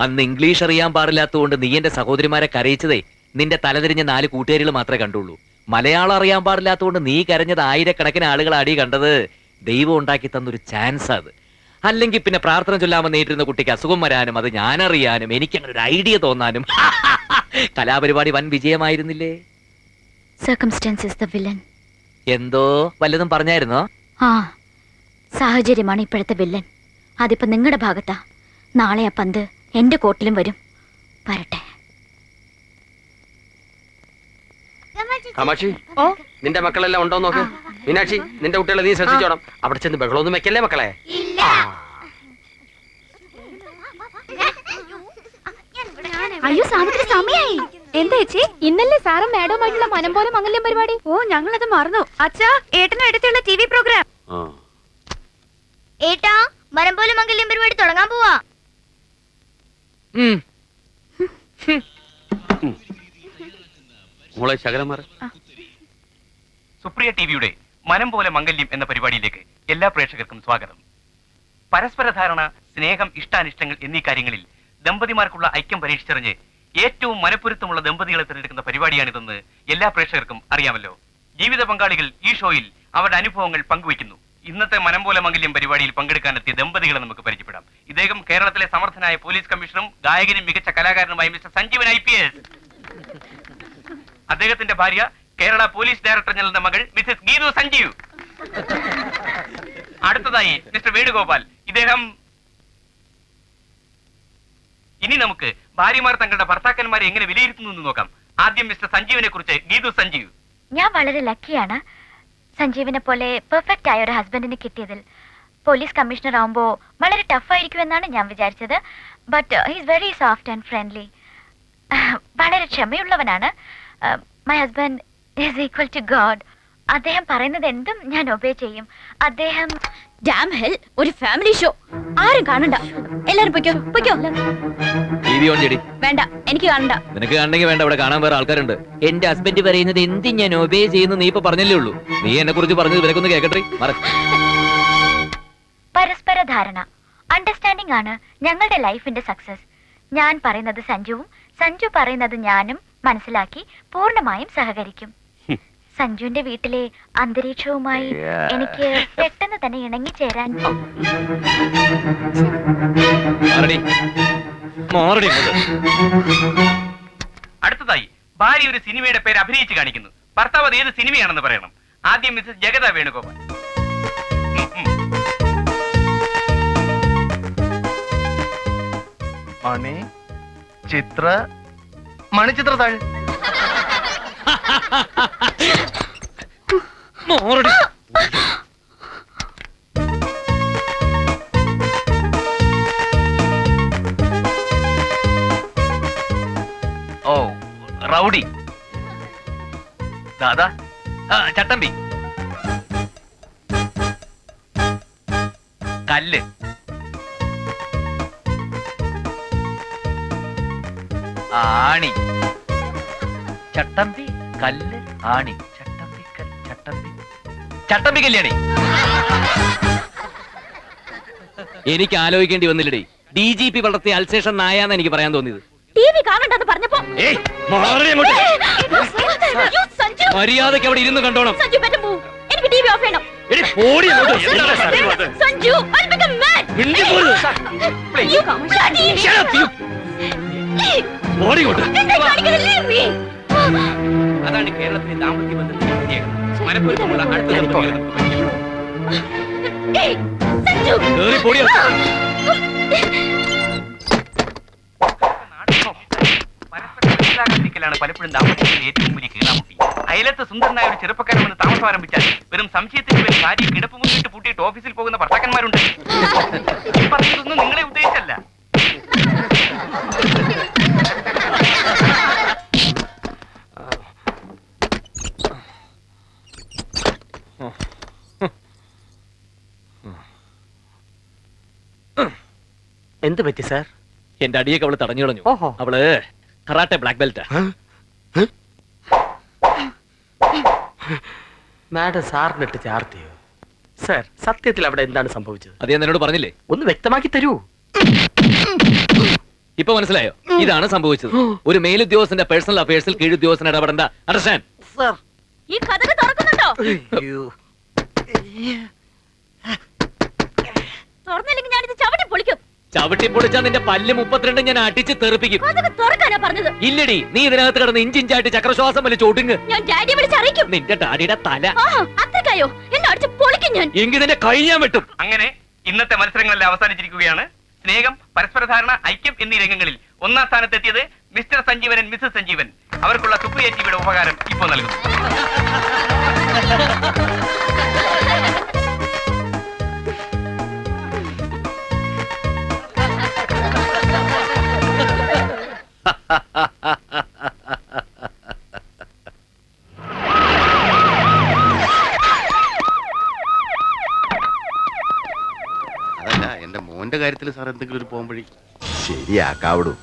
അന്ന് ഇംഗ്ലീഷ് അറിയാൻ പാടില്ലാത്തതുകൊണ്ട് നീ എന്റെ സഹോദരിമാരെ കരയിച്ചതേ നിന്റെ തലതിരിഞ്ഞ 4 കൂട്ടുകാരികൾ മാത്രമേ കണ്ടുള്ളൂ. മലയാളം അറിയാൻ പാടില്ലാത്തതുകൊണ്ട് നീ കരഞ്ഞത് ആയിരക്കണക്കിന് ആളുകൾ അടി കണ്ടത് ദൈവം ഉണ്ടാക്കി തന്നൊരു ചാൻസ് അത്. അല്ലെങ്കിൽ പിന്നെ പ്രാർത്ഥന ചൊല്ലാമെന്ന് നേരിടുന്ന കുട്ടിക്ക് അസുഖം വരാനും അത് ഞാനറിയാനും എനിക്കങ്ങനെ ഒരു ഐഡിയ തോന്നാനും കലാപരിപാടി വൻ വിജയമായിരുന്നില്ലേ? എന്തോ വല്ലതും പറഞ്ഞായിരുന്നോ? ആ, സാഹചര്യമാണ് ഇപ്പോഴത്തെ വില്ലൻ. അതിപ്പോ നിങ്ങളുടെ ഭാഗത്താ. നാളെ ആ പന്ത് എന്റെ കോട്ടിലും വരും. വരട്ടെ. കാമാക്ഷി, നിന്റെ മക്കളെല്ലാം ഉണ്ടോ നോക്ക്. മീനാക്ഷി, നിന്റെ കുട്ടികളെ നീ ശ്രദ്ധിച്ചോണം. അവിടെ ചെന്ന് ബഹളമൊന്നും വെക്കല്ലേ മക്കളെ. അയ്യോ, സാവിത്രി സമയായി. എന്താ ചേച്ചി? ഇന്നല്ലേ സാറും മാഡവുമായിട്ടുള്ള മനം പോലെ മംഗല്യം പരിപാടി. ഓ, ഞങ്ങളത് മറന്നു. അച്ഛാ, ഏട്ടനും എടുത്തുള്ള TV പ്രോഗ്രാം. ഏട്ടാ, മനം പോലെ മംഗല്യം പരിപാടി തുടങ്ങാൻ പോവാ. മോളെ ശകലമാർ. സുപ്രിയ ടിവിയുടെ മനം പോലെ മംഗല്യം എന്ന പരിപാടിയിലേക്ക് എല്ലാ പ്രേക്ഷകർക്കും സ്വാഗതം. പരസ്പര ധാരണ, സ്നേഹം, ഇഷ്ടാനിഷ്ടങ്ങൾ എന്നീ കാര്യങ്ങളിൽ ദമ്പതിമാർക്കുള്ള ഐക്യം പരീക്ഷിച്ചറിഞ്ഞ് ഏറ്റവും മനപ്പൊരുത്തമുള്ള ദമ്പതികളെ തിരഞ്ഞെടുക്കുന്ന പരിപാടിയാണിതെന്ന് എല്ലാ പ്രേക്ഷകർക്കും അറിയാമല്ലോ. ജീവിത പങ്കാളികൾ ഈ ഷോയിൽ അവരുടെ അനുഭവങ്ങൾ പങ്കുവയ്ക്കുന്നു. ഇന്നത്തെ മനം പോലെ മംഗല്യം പരിപാടിയിൽ പങ്കെടുക്കാനെത്തിയ ദമ്പതികളെ നമുക്ക് പരിചയപ്പെടാം. ഇദ്ദേഹം കേരളത്തിലെ സമർത്ഥനായ പോലീസ് കമ്മീഷണറും ഗായകനും മികച്ച കലാകാരനുമായ മിസ്റ്റർ സഞ്ജീവൻ IPS. അദ്ദേഹത്തിന്റെ ഭാര്യ കേരള പോലീസ് ഡയറക്ടർ ജനറലിന്റെ മകൾ മിസസ് ഗീതു സഞ്ജീവ്. അടുത്തതായി മിസ്റ്റർ വേണുഗോപാൽ. ഇദ്ദേഹം. ഇനി നമുക്ക് ഭാര്യമാർ തങ്ങളുടെ ഭർത്താക്കന്മാരെ എങ്ങനെ വിലയിരുത്തുന്നു എന്ന് നോക്കാം. ആദ്യം മിസ്റ്റർ സഞ്ജീവിനെ കുറിച്ച് ഗീതു സഞ്ജീവ്. ഞാൻ വളരെ ലക്കിയാണ് സഞ്ജീവിനെ പോലെ പെർഫെക്റ്റ് ആയ ഒരു ഹസ്ബൻഡിനെ കിട്ടിയതിൽ. പോലീസ് കമ്മീഷണർ ആവുമ്പോ വളരെ ടഫ് ആയിരിക്കുമെന്നാണ് ഞാൻ വിചാരിച്ചത്. But he's very soft and friendly. വളരെ ക്ഷമയുള്ളവനാണ്. My husband is equal to God. അദ്ദേഹം പറയുന്നത് എന്തും ഞാൻ ഒബേ ചെയ്യും. അദ്ദേഹം ഡാം ഹെൽ, ഒരു ഫാമിലി ഷോ. ആരും കാണണ്ട. എല്ലാരും പൊയ്ക്കോ പൊയ്ക്കോ. TV ഓൺ ചെയ്യടി. വേണ്ട, എനിക്ക് കാണണ്ട. നിനക്ക് കാണണമെങ്കിൽ വേണ്ട, ഇവിടെ കാണാൻ വേറെ ആൾക്കാരുണ്ട്. എന്റെ ഹസ്ബൻഡ് പറയുന്നത് എന്ത് ഞാൻ ഒബേ ചെയ്യുന്നു നീ ഇപ്പൊ പറഞ്ഞല്ലേ ഉള്ളൂ. നീ എന്നെ കുറിച്ച് പറഞ്ഞത് ഇവരൊന്ന് കേക്കട്ടെ. പരസ്പര ധാരണ, അണ്ടർസ്റ്റാൻഡിംഗ് ആണ് ഞങ്ങളുടെ ലൈഫിന്റെ സക്സസ്. ഞാൻ പറയുന്നത് സഞ്ജുവും സഞ്ജു പറയുന്നത് ഞാനും മനസ്സിലാക്കി പൂർണ്ണമായും സഹകരിക്കും. സഞ്ജുവിന്റെ വീട്ടിലെ അന്തരീക്ഷവുമായി എനിക്ക് പെട്ടെന്ന് തന്നെ ഇണങ്ങിച്ചേരാൻ. അടുത്തതായി ഭാര്യ ഒരു സിനിമയുടെ പേര് അഭിനയിച്ച് കാണിക്കുന്നു. ഭർത്താവ് അത് ഏത് സിനിമയാണെന്ന് പറയണം. ആദ്യം മിസസ് ജഗത വേണുഗോപാൽ. മണിച്ചിത്രത്താഴ്. ഓ, റൗഡി. ദാദാ, ചട്ടമ്പി. കല്ല്. ആണി. ചട്ടമ്പി, കല്ല്, ആണി. ചട്ടമ്പി, ചട്ടമ്പി, ചട്ടമ്പി കല്യാണി. എനിക്ക് ആലോചിക്കേണ്ടി വന്നില്ലടേ. DGP വളർത്തിയ അൽസേഷൻ നായാന്ന് എനിക്ക് പറയാൻ തോന്നിയത്. TV കാണണ്ടെന്ന് പറഞ്ഞപ്പോ മര്യാദക്ക് അവിടെ ഇരുന്ന് കണ്ടോണം. എനിക്ക് TV ഓഫ് ചെയ്യണം. Sanju, I'll become mad. You come, shut up. അതാണ് കേരളത്തിലെ ദാമ്പത്യ ബന്ധത്തിന്റെ പ്രത്യേകത. മനപ്പൊരുത്തമുള്ള അടുത്ത ദമ്പതികളെ നമുക്ക് പരിചയപ്പെടാം. പലപ്പോഴും ദാമ്പത്യത്തിന്റെ ഏറ്റവും വലിയ കീഴാമുട്ടി. അയലത്ത് സുന്ദരനായ ഒരു ചെറുപ്പക്കാരൻ വന്ന് താമസം ആരംഭിച്ചാൽ വെറും സംശയത്തിന് പേര് ഭാര്യ കിടപ്പ് മുന്നിട്ട് പൂട്ടിയിട്ട് ഓഫീസിൽ പോകുന്ന ഭർത്താക്കന്മാരുണ്ട്. ഈ പറഞ്ഞതൊന്നും നിങ്ങളെ ഉദ്ദേശിച്ചല്ല. എന്ത് പറ്റി സാർ? എന്റെ അടിയൊക്കെ അവള് തടഞ്ഞു കളഞ്ഞു. അവള് കറാട്ടെ ബ്ലാക്ക് ബെൽറ്റ്. മാഡം സാറിനിട്ട് ചാർത്തിയോ? സാർ, സത്യത്തിൽ അവിടെ എന്താണ് സംഭവിച്ചത്? അത് ഞാൻ എന്നോട് പറഞ്ഞില്ലേ? ഒന്ന് വ്യക്തമാക്കി തരൂ. ഇപ്പൊ മനസ്സിലായോ? ഇതാണ് സംഭവിച്ചത്. ഒരു മേലുദ്യോഗസ്ഥന്റെ പേഴ്സണൽ അഫയേഴ്സിൽ കീഴുദ്യോഗസ്ഥൻ ഇടപെടണ്ട. അണ്ടർസ്റ്റാൻഡ്? ഈ കഥകൾ തുറക്കുന്നുണ്ടോ? തുറന്നില്ലെങ്കിൽ ഞാനിത് ചവിട്ടി പൊളിക്കും. ചവിട്ടി പൊളിച്ചാൽ നിന്റെ പല്ല് 32 ഞാൻ അടിച്ച് തെറിപ്പിക്കും. കഥകൾ തുറക്കാനാ പറഞ്ഞത്. ഇല്ലടി, നീ ഇതിനകത്ത് കിടന്ന് ഇഞ്ചിഞ്ചായിട്ട് ചക്രശ്വാസം വലിച്ച് ഒടുങ്ങ്. ഞാൻ ഡാഡിയെ വിളിച്ചറിയിക്കും. നിന്റെ ഡാഡിയുടെ തല അത്രക്കായോ? എന്നെ അടിച്ച് പൊളിക്കും ഞാൻ. എങ്കിൽ നിന്റെ കൈ ഞാൻ വെട്ടും. അങ്ങനെ ഇന്നത്തെ മത്സരങ്ങളെല്ലാം അവസാനിച്ചിരിക്കുകയാണ്. സ്നേഹം, പരസ്പര ധാരണ, ഐക്യം എന്നീ രംഗങ്ങളിൽ ഒന്നാം സ്ഥാനത്തെത്തിയത് മിസ്റ്റർ സഞ്ജീവൻ, മിസ്സസ് സഞ്ജീവൻ. അവർക്കുള്ള സുപ്രിയേറ്റീവിയുടെ ഉപഹാരം ഇപ്പോൾ നൽകുന്നു. അതല്ല, എന്റെ മോന്റെ കാര്യത്തിൽ സാർ എന്തെങ്കിലും ഒരു പോകുമ്പഴി ശരിയാക്കാവിടൂ.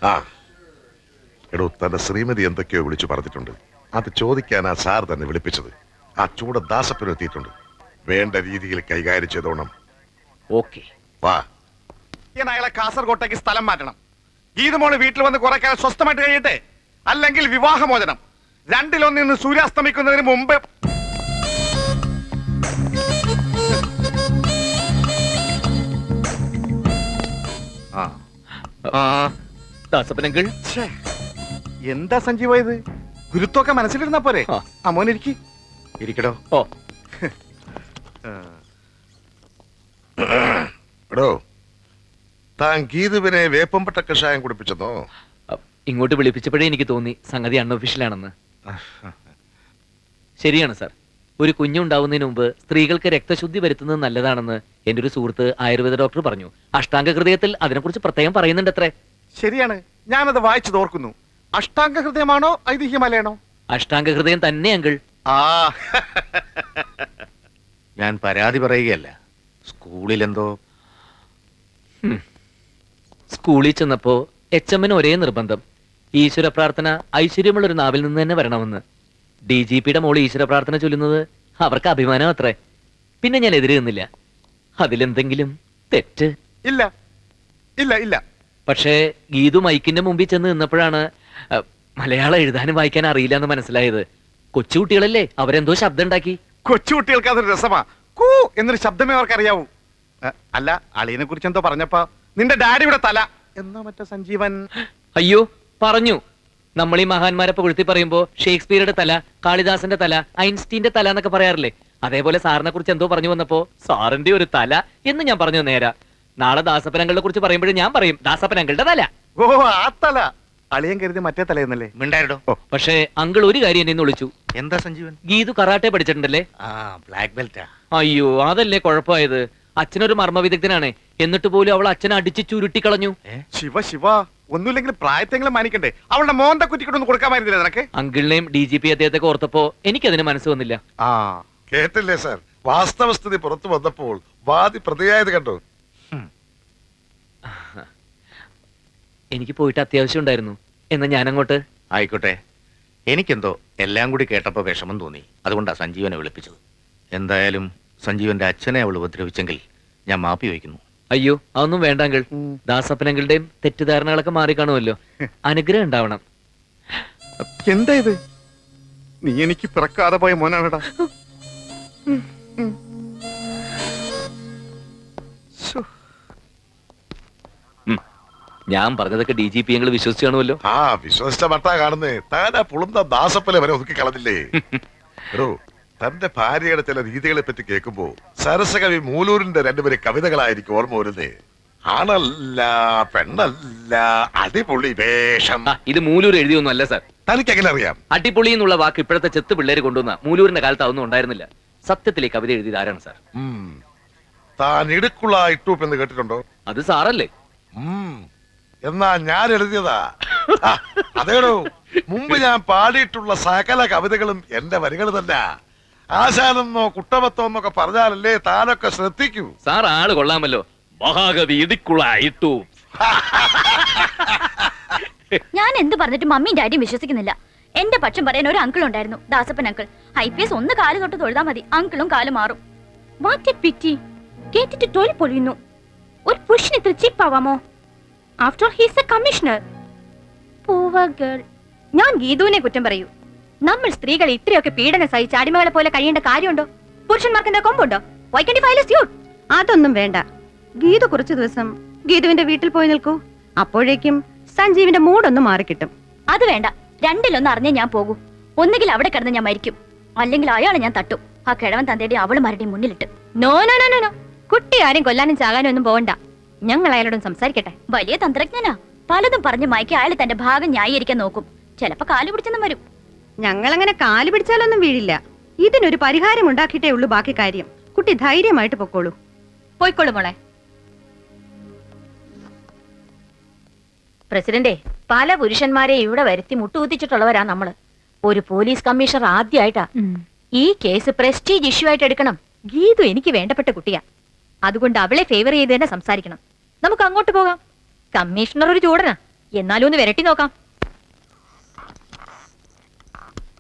ആ എടോ, തന്റെ ശ്രീമതി എന്തൊക്കെയോ വിളിച്ചു പറഞ്ഞിട്ടുണ്ട്. അത് ചോദിക്കാനാ സാർ തന്നെ വിളിപ്പിച്ചത്. ആ ചൂട ദാസപ്പനെത്തിയിട്ടുണ്ട്. വേണ്ട രീതിയിൽ കൈകാര്യം ചെയ്തോണം. ഓക്കെ, വാ. അയാളെ കാസർകോട്ടേക്ക് സ്ഥലം മാറ്റണം. ഗീതുമോള് വീട്ടിൽ വന്ന് കുറെ കാലം സ്വസ്ഥമായിട്ട് കഴിയട്ടെ, അല്ലെങ്കിൽ വിവാഹമോചനം. രണ്ടിലൊന്നിന്ന് സൂര്യാസ്തമിക്കുന്നതിന് മുമ്പ്. ദാസപ്പനങ്കിൾ. എന്താ സഞ്ജീവ ഇത്? ഗുരുത്വമൊക്കെ മനസ്സിലിരുന്നാ പോരെ? അമ്മോനിരിക്കി ഇരിക്കടോ. ഓ എടോ, താൻ ഗീതുവിനെ വേപ്പമ്പട്ട കഷായം കുടിപ്പിച്ചെന്നോ? ഇങ്ങോട്ട് വിളിപ്പിച്ചപ്പോഴേ എനിക്ക് തോന്നി സംഗതി അൺഒഫീഷ്യലാണെന്ന്. ശരിയാണ് സാർ. ഒരു കുഞ്ഞുണ്ടാവുന്നതിന് മുമ്പ് സ്ത്രീകൾക്ക് രക്തശുദ്ധി വരുത്തുന്നത് നല്ലതാണെന്ന് എന്റെ ഒരു സുഹൃത്ത് ആയുർവേദ ഡോക്ടർ പറഞ്ഞു. അഷ്ടാംഗ ഹൃദയത്തിൽ അതിനെക്കുറിച്ച് പ്രത്യേകം പറയുന്നുണ്ട് അത്രേ. ശരിയാണ്, ഞാനത് വായിച്ചു തോർക്കുന്നു. അഷ്ടാംഗ ഹൃദയമാണോ ഐതിഹ്യമലയാണോ? അഷ്ടാംഗ ഹൃദയം തന്നെ അങ്കിൾ. ആ ഞാൻ പരാതി പറയുകയല്ല, സ്കൂളിലെന്തോ. സ്കൂളിൽ ചെന്നപ്പോ HM ഒരേ നിർബന്ധം, ഈശ്വര പ്രാർത്ഥന ഐശ്വര്യമുള്ള ഒരു നാവിൽ നിന്ന് തന്നെ വരണമെന്ന്. DGPയുടെ മോള് ഈശ്വര പ്രാർത്ഥന ചൊല്ലുന്നത് അവർക്ക് അഭിമാനം അത്രേ. പിന്നെ ഞാൻ എതിര് നിന്നില്ല. അതിലെന്തെങ്കിലും തെറ്റ്? ഇല്ല ഇല്ല ഇല്ല. പക്ഷേ ഗീതു മൈക്കിന്റെ മുമ്പിൽ ചെന്ന് നിന്നപ്പോഴാണ് മലയാളം എഴുതാനും വായിക്കാൻ അറിയില്ല എന്ന് മനസ്സിലായത്. കൊച്ചുകുട്ടികളല്ലേ, അവരെന്തോ ശബ്ദം ഉണ്ടാക്കി. കൊച്ചുകുട്ടികൾക്ക് അതൊരു രസമാ. കൂ എന്നൊരു ശബ്ദമേ അവർക്ക് അറിയാവൂ. അല്ല, അളിയനെ കുറിച്ച് എന്തോ പറഞ്ഞപ്പോ നിന്റെ ഡാഡിയുടെ തല എന്നോ മറ്റോ സഞ്ജീവൻ. അയ്യോ, പറഞ്ഞു. നമ്മൾ ഈ മഹാന്മാരെ പുകഴ്ത്തി പറയുമ്പോ ഷേക്സ്പിയറുടെ തല, കാളിദാസന്റെ തല, ഐൻസ്റ്റീന്റെ തല എന്നൊക്കെ പറയാറില്ലേ? അതേപോലെ സാറിനെ കുറിച്ച് എന്തോ പറഞ്ഞു വന്നപ്പോ സാറിന്റെ ഒരു തല എന്ന് ഞാൻ പറഞ്ഞു നേരാ. നാളെ ദാസപ്പനങ്ങളുടെ കുറിച്ച് പറയുമ്പോഴും ഞാൻ പറയും ദാസപ്പനങ്ങളുടെ തല. ഓ, ആ തല. അളിയൻ കരുതി മറ്റേ തലയെന്നല്ലേ? മിണ്ടായിടോ. പക്ഷേ അങ്കിൾ ഒരു കാര്യം എന്നെ വിളിച്ചു. എന്താ സഞ്ജീവൻ? ഗീതു കറാട്ടെ പഠിച്ചിട്ടുണ്ടല്ലേ? ബ്ലാക്ക് ബെൽറ്റാ. അയ്യോ, അതല്ലേ കുഴപ്പമായത്. അച്ഛനൊരു മർമ്മ വിദഗ്ധനാണ്, എന്നിട്ട് പോലും അവൾ അച്ഛനെ അടിച്ച് ചുരുട്ടിക്കളഞ്ഞു. ശിവ ശിവ, ഒന്നുമില്ലെങ്കിൽ പ്രായത്തെങ്കിലും മാനിക്കണ്ടേ? അവളുടെ മോന്ത കുറ്റിക്കൊണ്ടൊന്നും കൊടുക്കാമായിരുന്നില്ല നിനക്ക്? അങ്കിളിനെയും DGP അദ്ദേഹത്തെ ഓർത്തപ്പോ എനിക്കതിന് മനസ്സ് വന്നില്ല. ആ കേട്ടില്ലേ സാർ? വാസ്തവസ്ഥിതി പുറത്തു വന്നപ്പോൾ വാദി പ്രതിയായത് കണ്ടു. എനിക്ക് പോയിട്ട് അത്യാവശ്യം ഉണ്ടായിരുന്നു. എന്നാ ഞാനങ്ങോട്ട്. ആയിക്കോട്ടെ. എനിക്കെന്തോ എല്ലാം കൂടി കേട്ടപ്പോ വിഷമം തോന്നി. അതുകൊണ്ടാ സഞ്ജീവനെ വിളിപ്പിച്ചത്. എന്തായാലും സഞ്ജീവന്റെ അച്ഛനെ അവൾ ഉപദ്രവിച്ചെങ്കിൽ ഞാൻ മാപ്പി വയ്ക്കുന്നു. അയ്യോ, അതൊന്നും വേണ്ട അങ്കിൾ. ദാസപ്പനങ്ങളുടെയും തെറ്റിദ്ധാരണകളൊക്കെ മാറിക്കാണുമല്ലോ. അനുഗ്രഹം ഉണ്ടാവണം. എന്താ ഇത്? നീ എനിക്ക് പിറക്കാതെ പോയ മോനാണടാ. ഞാൻ പറഞ്ഞതൊക്കെ DGP ഞങ്ങൾ വിശ്വസിച്ചു കാണുമല്ലോ. ആ വിശ്വസിച്ച മട്ടാ കാണുന്നേ. താനാ പുളുന്ന ദാസപ്പനെ വരെ ഒതുക്കി കളഞ്ഞില്ലേ? എടോ, തന്റെ ഭാര്യയുടെ ചില രീതികളെ പറ്റി കേൾക്കുമ്പോ സരസകവി മൂലൂരിന്റെ രണ്ടുപേരെ കവിതകളായിരിക്കും ഓർമ്മ വരുന്നേ. ആണല്ല പെണ്ണല്ല, അടിപൊളി വേഷം. ഇത് മൂലൂർ എഴുതിയൊന്നും അല്ല സാർ. തനിക്ക് എങ്ങനെ അറിയാം? അടിപൊളി എന്നുള്ള വാക്ക് ഇപ്പോഴത്തെ ചെത്ത് പിള്ളേര് കൊണ്ടുവന്ന മൂലൂരിന്റെ കാലത്ത് അതൊന്നും ഉണ്ടായിരുന്നില്ല. സത്യത്തിലെ കവിത എഴുതിയത് ആരാണ് സാർ? താൻ ഇടുക്കുള്ള ഇട്ടൂപ്പ് എന്ന് കേട്ടിട്ടുണ്ടോ? അത് സാറല്ലേ? എന്നാ ഞാൻ എഴുതിയതാ. അതേടോ, മുമ്പ് ഞാൻ പാടിയിട്ടുള്ള സകല കവിതകളും എന്റെ വരികൾ തന്നെ. ആശാനെന്നോ കുട്ടവത്തോ എന്നൊക്കെ പറഞ്ഞാലല്ലേ താനൊക്കെ ശ്രദ്ധിക്കൂ. സാർ ആള് കൊള്ളാമല്ലോ. മഹാകവി ഇടുക്കുള്ള ഇട്ടു. ഞാൻ എന്ത് പറഞ്ഞിട്ട് മമ്മിയും ഡാഡിയും വിശ്വസിക്കുന്നില്ല. എന്റെ പക്ഷം പറയാൻ ഒരു അങ്കിൾ ഉണ്ടായിരുന്നു, ദാസപ്പൻ അങ്കിൾ. IPS ഒന്ന് കാല് തൊട്ട് തൊഴുതാ മതി, അങ്കിളും കാല് മാറും. What a pity. കേട്ടിട്ട് തൊലി പൊളിയുന്നു. ഒരു പുരുഷൻ ഇത്ര ചീപ്പാവാമോ? After all he's a commissioner. Poor girl. ഞാൻ ഗീതുവിനെ കുറ്റം പറയൂ. നമ്മൾ സ്ത്രീകൾ ഇത്രയൊക്കെ പീഡനം സഹിച്ച് അടിമകളെ പോലെ കഴിയേണ്ട കാര്യമുണ്ടോ? പുരുഷന്മാർക്ക് എന്താ കൊമ്പുണ്ടോ? Why can't you file a suit? അതൊന്നും വേണ്ട. ഗീതു കുറച്ചു ദിവസം ഗീതുവിന്റെ വീട്ടിൽ പോയി നിൽക്കൂ. അപ്പോഴേക്കും സഞ്ജീവിന്റെ മൂടൊന്ന് മാറിക്കിട്ടും. അത് വേണ്ട. രണ്ടിലൊന്ന് അറിഞ്ഞേ ഞാൻ പോകൂ. ഒന്നുകിൽ അവിടെ കിടന്ന് ഞാൻ മരിക്കും, അല്ലെങ്കിൽ അയാളെ ഞാൻ തട്ടും. ആ കിഴവൻ തന്തയുടെ അവളുമാരുടെയും മുന്നിലിട്ട്. No no no no no. കുട്ടി ആരും കൊല്ലാനും ചാകാനും ഒന്നും പോകണ്ട. ഞങ്ങൾ അയാളോടും സംസാരിക്കട്ടെ. വലിയ തന്ത്രജ്ഞനാ. പലതും പറഞ്ഞ് മയക്കി അയാൾ തന്റെ ഭാഗം ന്യായീകരിക്കാൻ നോക്കും. ചിലപ്പോ കാല് പിടിച്ചെന്നും വരും. ഞങ്ങൾ അങ്ങനെ കാല് പിടിച്ചാലൊന്നും വീഴില്ല. ഇതിനൊരു പരിഹാരം ഉണ്ടാക്കിയിട്ടേ ഉള്ളൂ ബാക്കി കാര്യം. കുട്ടി ധൈര്യമായിട്ട് പൊക്കോളൂ. പോയിക്കോളൂ മോളെ. പ്രസിഡന്റെ, പല പുരുഷന്മാരെ ഇവിടെ വരുത്തി മുട്ടുകുത്തിച്ചിട്ടുള്ളവരാ നമ്മള്. ഒരു പോലീസ് കമ്മീഷണർ ആദ്യമായിട്ടാ. ഈ കേസ് പ്രസ്റ്റീജ് ഇഷ്യൂ ആയിട്ട് എടുക്കണം. ഗീതു എനിക്ക് വേണ്ടപ്പെട്ട കുട്ടിയാ. അതുകൊണ്ട് അവളെ ഫേവർ ചെയ്ത് തന്നെ സംസാരിക്കണം. നമുക്ക് അങ്ങോട്ട് പോകാം. കമ്മീഷണർ ഒരു ചൂടനാ, എന്നാലും ഒന്ന് വിരട്ടി നോക്കാം.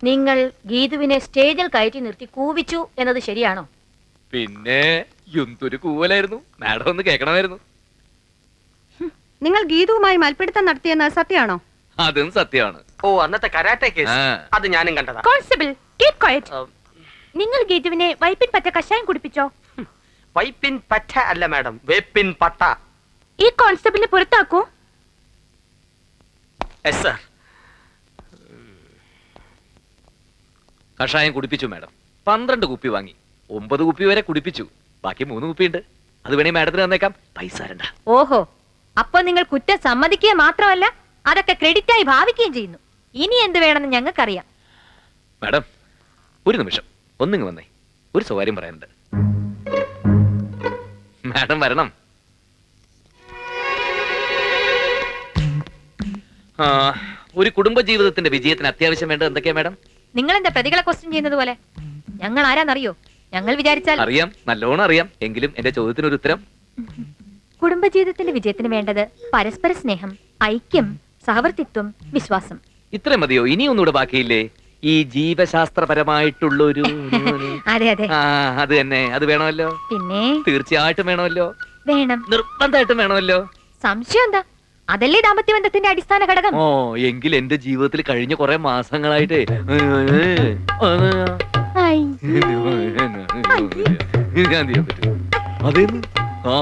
നിങ്ങൾ ഗീതുവിനെ സ്റ്റേജിൽ കയറ്റി നിർത്തി കൂവിച്ചു എന്നത് ശരിയാണോ? പിന്നെ എന്തൊരു കൂവലായിരുന്നു. മാഡം ഒന്ന് കേൾക്കണമായിരുന്നു. നിങ്ങൾ ഗീതുവുമായി മൽപ്പിടുത്തം നടത്തിയെന്ന് സത്യമാണോ? അതും സത്യമാണ്. ഓ, അന്നത്തെ കരാട്ടെ കേസ് ആ. അത് ഞാനും കണ്ടതാ. Constable, keep quiet. നിങ്ങൾ ഗീതുവിനെ വൈപ്പിൻ പറ്റ കഷായം കുടിപ്പിച്ചോ? വൈപ്പിൻ പറ്റ അല്ല മാഡം, വേപ്പിൻ പട്ട. ഈ കോൺസ്റ്റബിളിനെ പുറത്താക്കൂ. Yes sir. കഷായം കുടിപ്പിച്ചു മാഡം. 12 കുപ്പി വാങ്ങി. 9 കുപ്പി വരെ കുടിപ്പിച്ചു. ബാക്കി 3 കുപ്പിയുണ്ട്. അത് വേണേ മാഡത്തിന് തന്നേക്കാം. പൈസ തരണ്ട. ഓഹോ, അപ്പൊ നിങ്ങൾ കുറ്റം സമ്മതിക്കുക മാത്രമല്ല അതൊക്കെ ക്രെഡിറ്റ് ആയി ഭാവിക്കുകയും ചെയ്യുന്നു. ഇനി എന്ത് വേണമെന്ന് ഞങ്ങൾക്കറിയാം. മാഡം, ഒരു നിമിഷം ഒന്നിങ്ങ് വന്നേ. ഒരു സ്വകാര്യം പറയാനുണ്ട്. മാഡം വരണം. ഒരു കുടുംബ ജീവിതത്തിന്റെ വിജയത്തിന് അത്യാവശ്യം വേണ്ടത് എന്തൊക്കെയാ മാഡം? നിങ്ങൾ എന്താ പ്രതികളെ ക്വസ്റ്റ്യൻ ചെയ്യുന്നത് പോലെ? ഞങ്ങൾ ആരാന്നറിയോ? ഞങ്ങൾ വിചാരിച്ചാൽ അറിയാം, നല്ലോണം അറിയാം. എങ്കിലും എന്റെ ചോദ്യത്തിനൊരു ഉത്തരം. കുടുംബജീവിതത്തിന്റെ വിജയത്തിന് വേണ്ടത് പരസ്പര സ്നേഹം, ഐക്യം, സഹവർത്തിത്വം, വിശ്വാസം. ഇത്ര മതിയോ? ഇനി ഒന്നുകൂടെ ബാക്കിയില്ലേ? ഈ ജീവശാസ്ത്രപരമായിട്ടുള്ളൊരു അതെ അതെ, അത് തന്നെ. അത് വേണമല്ലോ. പിന്നെ തീർച്ചയായിട്ടും വേണമല്ലോ. വേണം, നിർബന്ധമായിട്ടും വേണമല്ലോ. സംശയം എന്താ? അതല്ലേ ദാമ്പത്യ ബന്ധത്തിന്റെ അടിസ്ഥാന ഘടകം. ഓ, എങ്കിൽ എന്റെ ജീവിതത്തിൽ കഴിഞ്ഞ കുറെ മാസങ്ങളായിട്ട് ഐ, ഞാൻ ചെയ്യാൻ പറ്റും. അതേന്ന് ആ